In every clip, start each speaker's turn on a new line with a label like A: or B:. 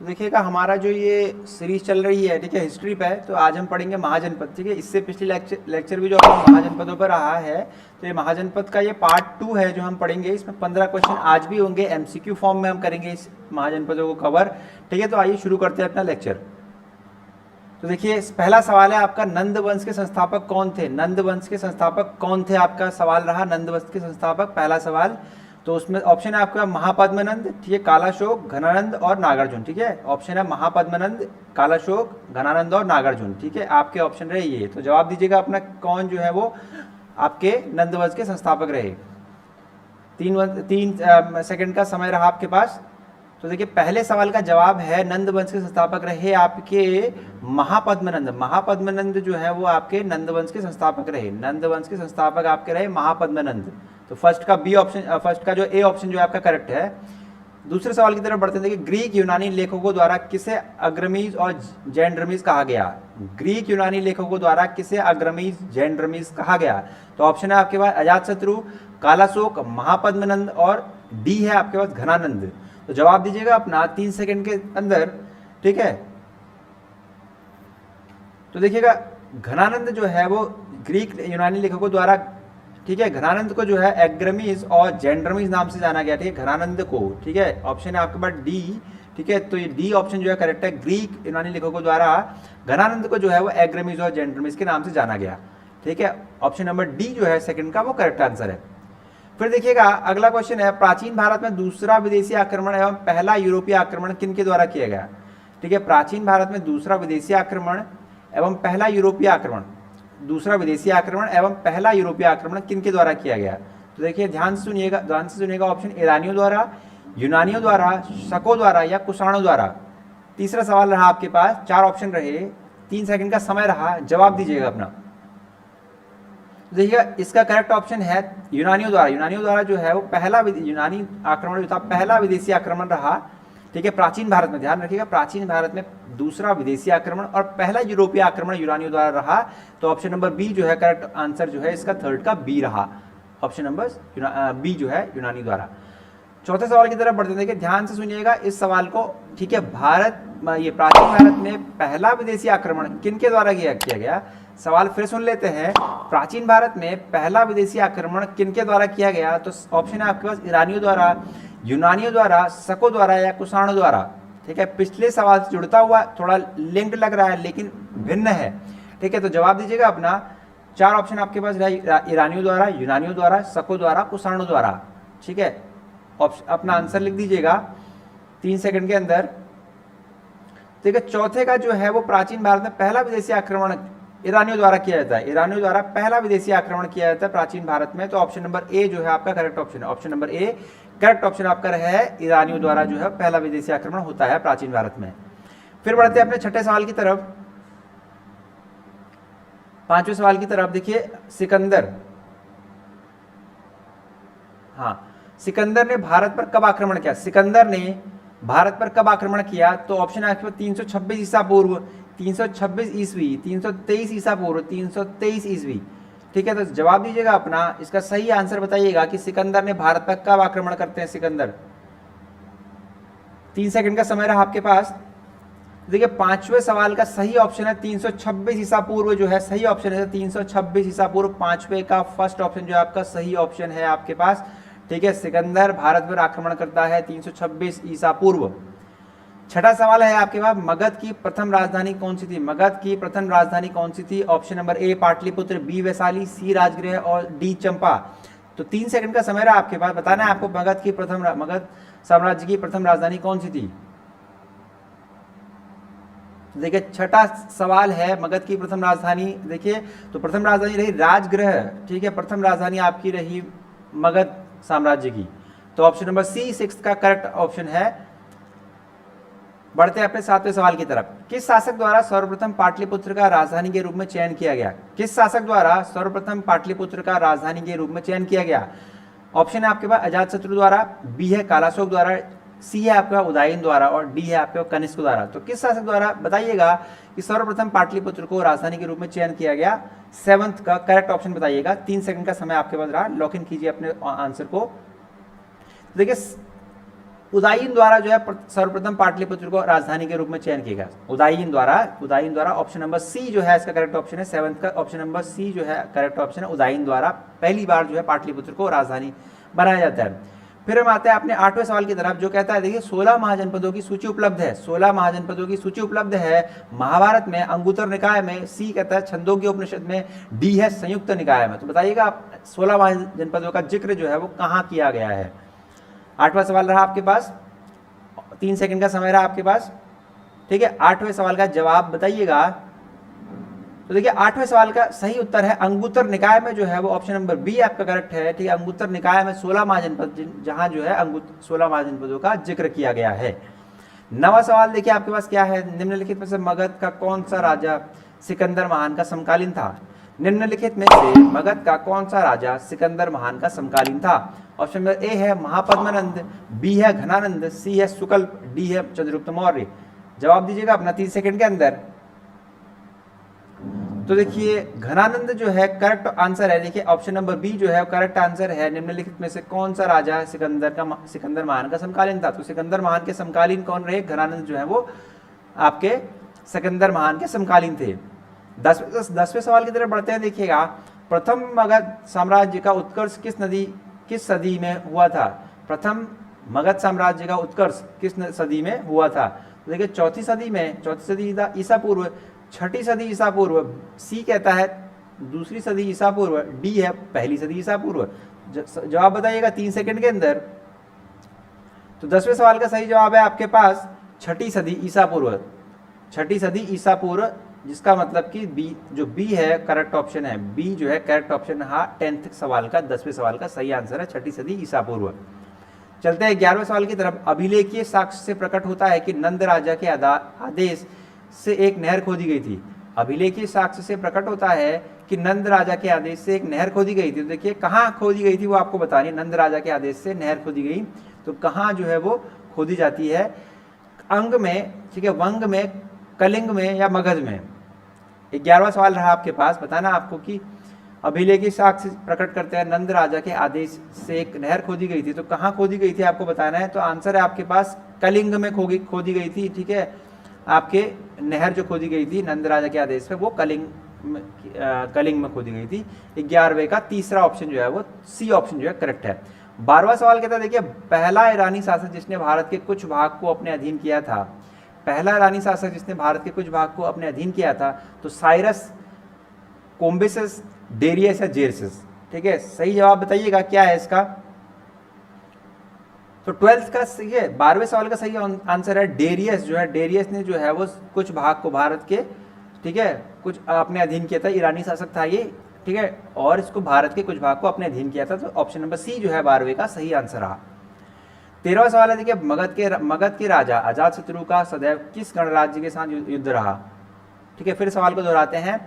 A: तो देखिएगा हमारा जो ये सीरीज चल रही है, ठीक है, हिस्ट्री पे है, तो आज हम पढ़ेंगे महाजनपद, ठीक है। इससे पिछले लेक्चर भी जो अपना महाजनपदों पर रहा है, तो ये महाजनपद का ये पार्ट 2 है जो हम पढ़ेंगे। इसमें 15 क्वेश्चन आज भी होंगे, एमसीक्यू फॉर्म में हम करेंगे इस महाजनपदों को कवर, ठीक है। तो आइए शुरू करते हैं अपना लेक्चर। तो देखिए पहला सवाल है आपका, नंद वंश के संस्थापक कौन थे? नंद वंश के संस्थापक कौन थे, आपका सवाल रहा नंद वंश के संस्थापक, पहला सवाल। तो उसमें ऑप्शन है आपका महापद्मनंद, ठीक है, कालाशोक, घनानंद और नागार्जुन, ठीक है। ऑप्शन है महापद्मनंद, कालाशोक, घनानंद और नागार्जुन, ठीक है। आपके ऑप्शन रहे ये, तो जवाब दीजिएगा अपना कौन जो है वो आपके नंद वंश के संस्थापक रहे। 3 सेकंड का समय रहा आपके पास। तो देखिए पहले सवाल का जवाब है नंद वंश के संस्थापक रहे आपके महापद्मनंद। महापद्मनंद जो है वो आपके नंद वंश के संस्थापक रहे। नंद वंश के संस्थापक आपके रहे महापद्मनंद। तो फर्स्ट का बी ऑप्शन, फर्स्ट का जो ए ऑप्शन जो है आपका करेक्ट है। दूसरे सवाल की तरफ बढ़ते हैं। देखिए ग्रीक यूनानी लेखकों द्वारा किसे अग्रमीज और जैनड्रमीज कहा गया? ग्रीक यूनानी लेखकों द्वारा किसे अग्रमीज जैनड्रमीज कहा गया? तो ऑप्शन है आपके पास अजातशत्रु, कालाशोक, महापद्मनंद और डी है आपके पास घनानंद। तो जवाब दीजिएगा अपना 3 सेकंड के अंदर, ठीक है। तो देखिएगा घनानंद जो है वो ग्रीक यूनानी लेखकों द्वारा, ठीक है, घनानंद को जो है एग्रमीज और जेंड्रमीज नाम से जाना गया, ठीक है, घनानंद को, ठीक है। ऑप्शन है आपके पास डी, ठीक है। तो ये डी ऑप्शन जो है करेक्ट है। ग्रीक यूनानी लेखकों द्वारा घनानंद को जो है वो एग्रमीज और जेंड्रमीज के नाम से जाना गया, ठीक है। ऑप्शन नंबर डी जो है सेकंड का वो करेक्ट आंसर है। फिर देखिएगा अगला क्वेश्चन है, प्राचीन भारत में दूसरा विदेशी आक्रमण एवं पहला यूरोपीय आक्रमण किनके द्वारा किया गया? ठीक है, प्राचीन भारत में दूसरा विदेशी आक्रमण एवं पहला यूरोपीय आक्रमण, दूसरा विदेशी आक्रमण एवं पहला यूरोपीय आक्रमण किनके द्वारा किया गया? तो देखिए ध्यान से सुनिएगा। ऑप्शन ईरानियों द्वारा, यूनानियों द्वारा, शकों द्वारा या कुषाणों द्वारा। तीसरा सवाल रहा आपके पास, 4 ऑप्शन रहे, 3 सेकंड का समय रहा, जवाब दीजिएगा अपना। देखिएगा इसका करेक्ट ऑप्शन है यूनानियों द्वारा। यूनानियों द्वारा जो है वो पहला यूनानी आक्रमण जो था पहला विदेशी आक्रमण रहा, ठीक है, प्राचीन भारत में। ध्यान रखिएगा प्राचीन भारत में दूसरा विदेशी आक्रमण और पहला यूरोपीय आक्रमण यूनानियों द्वारा रहा। तो ऑप्शन नंबर बी जो है करेक्ट आंसर जो है इसका थर्ड का बी रहा। ऑप्शन नंबर बी जो है यूनानी द्वारा। चौथे सवाल की तरफ बढ़ते हैं। ध्यान से सुनिएगा इस सवाल को, ठीक है। ये प्राचीन भारत में पहला विदेशी आक्रमण किनके द्वारा किया गया? सवाल फिर सुन लेते हैं। प्राचीन भारत में पहला विदेशी आक्रमण किनके द्वारा किया गया? तो ऑप्शन है आपके पास ईरानियों द्वारा, यूनानियों द्वारा, शकों द्वारा या कुषाणों द्वारा, ठीक है। पिछले सवाल से जुड़ता हुआ थोड़ा लिंक्ड लग रहा है लेकिन भिन्न है, ठीक है। तो जवाब दीजिएगा अपना। 4 ऑप्शन आपके पास ईरानियों द्वारा, यूनानियों द्वारा, शकों द्वारा, कुषाणों द्वारा, ठीक है। अपना आंसर लिख दीजिएगा 3 सेकंड के अंदर। देखिए चौथे का जो है वो प्राचीन भारत में पहला विदेशी आक्रमण ईरानियों द्वारा किया जाता है। ईरानियों द्वारा पहला विदेशी आक्रमण किया जाता है प्राचीन भारत में। तो ऑप्शन नंबर ए जो है आपका करेक्ट ऑप्शन है। Option number A correct option आपका है, ईरानियों द्वारा जो है पहला विदेशी आक्रमण होता है प्राचीन भारत में। फिर बढ़ते हैं अपने छठे सवाल की तरफ, 5वें सवाल की तरफ। देखिए सिकंदर, हाँ, सिकंदर ने भारत पर कब आक्रमण किया? सिकंदर ने भारत पर कब आक्रमण किया? तो ऑप्शन है आपके पास 326 ईसा पूर्व, 326 ईस्वी, 323 ईसा पूर्व, 323 ईस्वी, ठीक है। तो जवाब दीजिएगा अपना, इसका सही आंसर बताइएगा कि सिकंदर ने भारत पर कब आक्रमण करते हैं सिकंदर। 3 सेकंड का समय रहा आपके पास। देखिए 5वें सवाल का सही ऑप्शन है 326 ईसा पूर्व जो है सही ऑप्शन है। 326 ईसा पूर्व 5वें का फर्स्ट ऑप्शन जो है आपका सही ऑप्शन है आपके पास, ठीक है। सिकंदर भारत पर आक्रमण करता है 326 ईसा पूर्व। छठा सवाल है आपके पास, मगध की प्रथम राजधानी कौन सी थी? मगध की प्रथम राजधानी कौन सी थी? Option number A Pataliputra, B Vaishali, C Rajgriha और डी चंपा। तो 3 सेकंड का समय रहा आपके पास, बताना है आपको मगध साम्राज्य की प्रथम राजधानी कौन सी थी। देखिए छठा सवाल है मगध की प्रथम राजधानी। देखिए तो प्रथम राजधानी रही राजगृह, ठीक है। प्रथम राजधानी आपकी रही मगध साम्राज्य की। तो ऑप्शन नंबर सी 6 का करेक्ट ऑप्शन है। बढ़ते हैं अपने 7वें सवाल की तरफ। किस शासक द्वारा सर्वप्रथम पाटलिपुत्र का राजधानी के रूप में चयन किया गया? किस शासक द्वारा सर्वप्रथम पाटलिपुत्र का राजधानी के रूप में चयन किया गया? ऑप्शन है आपके पास अजातशत्रु द्वारा, बी है कालाशोक द्वारा, सी है आपका उदयन द्वारा और डी है आपके कनिष्क द्वारा। तो किस शासक द्वारा बताइएगा कि सर्वप्रथम पाटलिपुत्र को राजधानी के रूप में चयन किया गया? 7th का करेक्ट ऑप्शन बताइएगा। 3 सेकंड का समय आपके पास रहा, लॉक इन कीजिए अपने आंसर को। देखिए उदायीन द्वारा जो है सर्वप्रथम पाटलिपुत्र को राजधानी के रूप में चयन किया गया। उदायीन द्वारा ऑप्शन नंबर सी जो है इसका करेक्ट ऑप्शन है। 7th का ऑप्शन नंबर सी जो है करेक्ट ऑप्शन है। उदायीन द्वारा पहली बार जो है पाटलिपुत्र को राजधानी बनाया जाता है। फिर हम आते हैं अपने 8वें सवाल की तरफ, जो कहता है देखिए 16 महाजनपदों की सूची उपलब्ध है। 16 महाजनपदों की सूची उपलब्ध है महाभारत में, अंगुत्तर निकाय में, सी कहता है छंदोग्य उपनिषद में, डी है संयुक्त निकाय में। तो बताइएगा आप 16 महाजनपदों का जिक्र जो है वो कहाँ किया गया है। 8वां सवाल रहा आपके पास, 3 सेकंड का समय रहा आपके पास, ठीक है। 8वें सवाल का जवाब बताइएगा। तो देखिए 8वें सवाल का सही उत्तर है अंगुत्तर निकाय में जो है वो ऑप्शन नंबर बी आपका करेक्ट है, ठीक है। अंगुत्तर निकाय में 16 महाजनपद जहां जो है 16 महाजनपदों का जिक्र किया गया है। 9वां सवाल देखिए आपके पास क्या है, निम्नलिखित में से मगध का कौन सा राजा सिकंदर महान का समकालीन था। निम्नलिखित में से मगध का कौन सा राजा सिकंदर महान का समकालीन था। ऑप्शन नंबर ए है महापद्मानंद, बी है घनानंद, सी है सुकल्प, डी है चंद्रगुप्त मौर्य। जवाब दीजिएगा अपना 3 सेकंड के अंदर। तो देखिए घनानंद जो है करेक्ट आंसर है। देखिए ऑप्शन नंबर बी जो है करेक्ट आंसर है। निम्नलिखित में से कौन सा राजा सिकंदर महान का समकालीन था। तो सिकंदर महान के समकालीन कौन रहे, घनानंद जो है वो आपके सिकंदर महान के समकालीन थे। 10वें सवाल की तरफ बढ़ते हैं। देखिएगा प्रथम मगध साम्राज्य का उत्कर्ष किस सदी में हुआ था। प्रथम मगध साम्राज्य का उत्कर्ष किस सदी में हुआ था। तो देखिए चौथी सदी ईसा पूर्व, छठी सदी ईसा पूर्व, सी कहता है दूसरी सदी ईसा पूर्व, डी है पहली सदी ईसा पूर्व। जवाब बताइएगा 3 सेकंड के अंदर। तो 10वें सवाल का सही जवाब है आपके पास छठी सदी ईसा पूर्व। छठी सदी ईसा पूर्व, जिसका मतलब कि बी जो बी है करेक्ट ऑप्शन है। बी जो है करेक्ट ऑप्शन है 10th सवाल का 10वें सवाल का सही आंसर है छठी सदी ईसा पूर्व। चलते हैं 11वें सवाल की तरफ। अभिलेखीय साक्ष्य से प्रकट होता है कि नंद राजा के आदेश से एक नहर खोदी गई थी। अभिलेखीय साक्ष्य से प्रकट होता है कि नंद राजा के आदेश से एक नहर खोदी गई थी। तो देखिए कहाँ खोदी गई थी वो आपको बतानी है। नंद राजा के आदेश से नहर खोदी गई तो कहाँ जो है वो खोदी जाती है, अंग में, ठीक है, वंग में, कलिंग में या मगध में। 11वां सवाल रहा आपके पास, बताना आपको कि अभिलेखीय साक्ष्य प्रकट करते हैं नंद राजा के आदेश से एक नहर खोदी गई थी। तो कहाँ खोदी गई थी आपको बताना है। तो आंसर है आपके पास कलिंग में खोदी गई थी, ठीक है। आपके नहर जो खोदी गई थी नंद राजा के आदेश पे वो कलिंग में खोदी गई थी। 11वें का तीसरा ऑप्शन जो है वो सी ऑप्शन जो है करेक्ट है। 12वां सवाल कहता है देखिए पहला ईरानी शासक जिसने भारत के कुछ भाग को अपने अधीन किया था। पहला ईरानी शासक जिसने भारत के कुछ भाग को अपने अधीन किया था तो साइरस, कोम्बिसस, डेरियस या जेरसिस, ठीक है। सही जवाब बताइएगा क्या है इसका। तो 12th का सही है, 12वें सवाल का सही आंसर है डेरियस जो है। डेरियस ने जो है वो कुछ भाग को भारत के, ठीक है, कुछ अपने अधीन किया था। ईरानी शासक था ये, ठीक है, और इसको भारत के कुछ भाग को अपने अधीन किया था। तो ऑप्शन नंबर सी जो है 12वें का सही आंसर रहा। 13वां सवाल है देखिए मगध के राजा अजातशत्रु का सदैव किस गणराज्य के साथ युद्ध रहा। ठीक है, फिर सवाल को दोहराते हैं।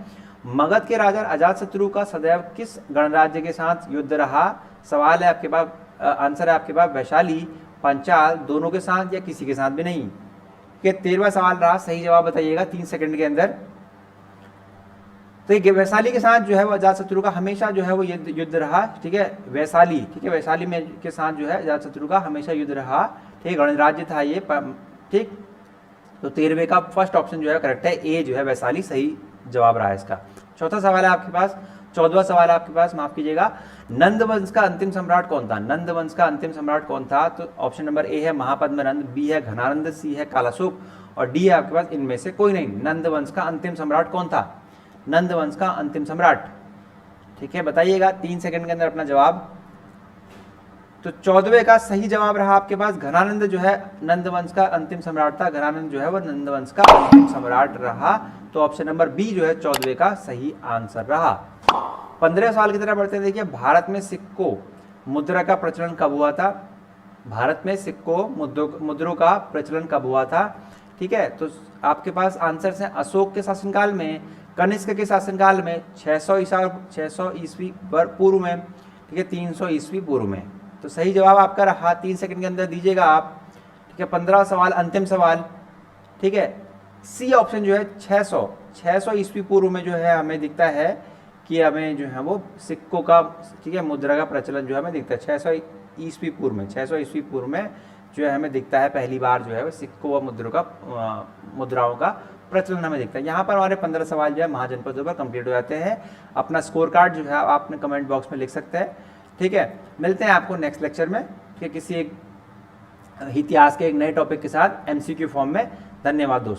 A: मगध के राजा अजातशत्रु का सदैव किस गणराज्य के साथ युद्ध रहा। सवाल है आपके पास, आंसर है आपके पास वैशाली, पंचाल, दोनों के साथ या किसी के साथ भी नहीं। ठीक है, 13वां सवाल रहा, सही जवाब बताइएगा 3 सेकंड के अंदर। तो ये वैशाली के साथ जो है वो अजातशत्रु का हमेशा जो है वो युद्ध रहा। ठीक है, वैशाली, ठीक है, वैशाली में के साथ जो है अजातशत्रु का हमेशा युद्ध रहा। ठीक, गणराज्य था ये, ठीक। तो 13वें का फर्स्ट ऑप्शन जो है करेक्ट है, ए जो है वैशाली सही जवाब रहा है इसका। चौथा सवाल है आपके पास, 14वां सवाल है आपके पास, माफ कीजिएगा। नंद वंश का अंतिम सम्राट कौन था। नंद वंश का अंतिम सम्राट कौन था। तो ऑप्शन नंबर ए है महापद्मनंद, बी है घनानंद, सी है कालाशोक और डी है आपके पास इनमें से कोई नहीं। नंद वंश का अंतिम सम्राट कौन था। नंद वंश का अंतिम सम्राट, ठीक है, बताइएगा 3 सेकंड के अंदर अपना जवाब। तो 14वें का सही जवाब रहा आपके पास घनानंद जो है नंद वंश का अंतिम सम्राट था। घनानंद जो है वो नंद वंश का अंतिम सम्राट रहा। तो ऑप्शन नंबर बी जो है 14वें का सही आंसर रहा। 15वें सवाल की तरफ बढ़ते हैं। देखिए भारत में सिक्कों मुद्रा का प्रचलन कब हुआ था। भारत में सिक्कों मुद्रों का प्रचलन कब हुआ था। ठीक है, तो आपके पास आंसर है अशोक के शासनकाल में, कनिष्क के शासनकाल में, 600 ईस्वी पूर्व में, ठीक है, 300 ईस्वी पूर्व में। तो सही जवाब आपका रहा, 3 सेकंड के अंदर दीजिएगा आप। ठीक है, 15वां सवाल अंतिम सवाल, ठीक है, सी ऑप्शन जो है 600 ईस्वी पूर्व में जो है हमें दिखता है कि हमें जो है वो सिक्कों का, ठीक है, मुद्रा का प्रचलन जो है हमें दिखता है 600 ईस्वी पूर्व में। 600 ईस्वी पूर्व में जो है हमें दिखता है पहली बार जो है वो सिक्कों व मुद्राओं का प्रचलन हमें दिखता है। यहाँ पर हमारे 15 सवाल जो है महाजनपदों पर कंप्लीट हो जाते हैं। अपना स्कोर कार्ड जो है आप अपने कमेंट बॉक्स में लिख सकते हैं। ठीक है, मिलते हैं आपको नेक्स्ट लेक्चर में कि किसी एक इतिहास के एक नए टॉपिक के साथ MCQ फॉर्म में। धन्यवाद दोस्तों।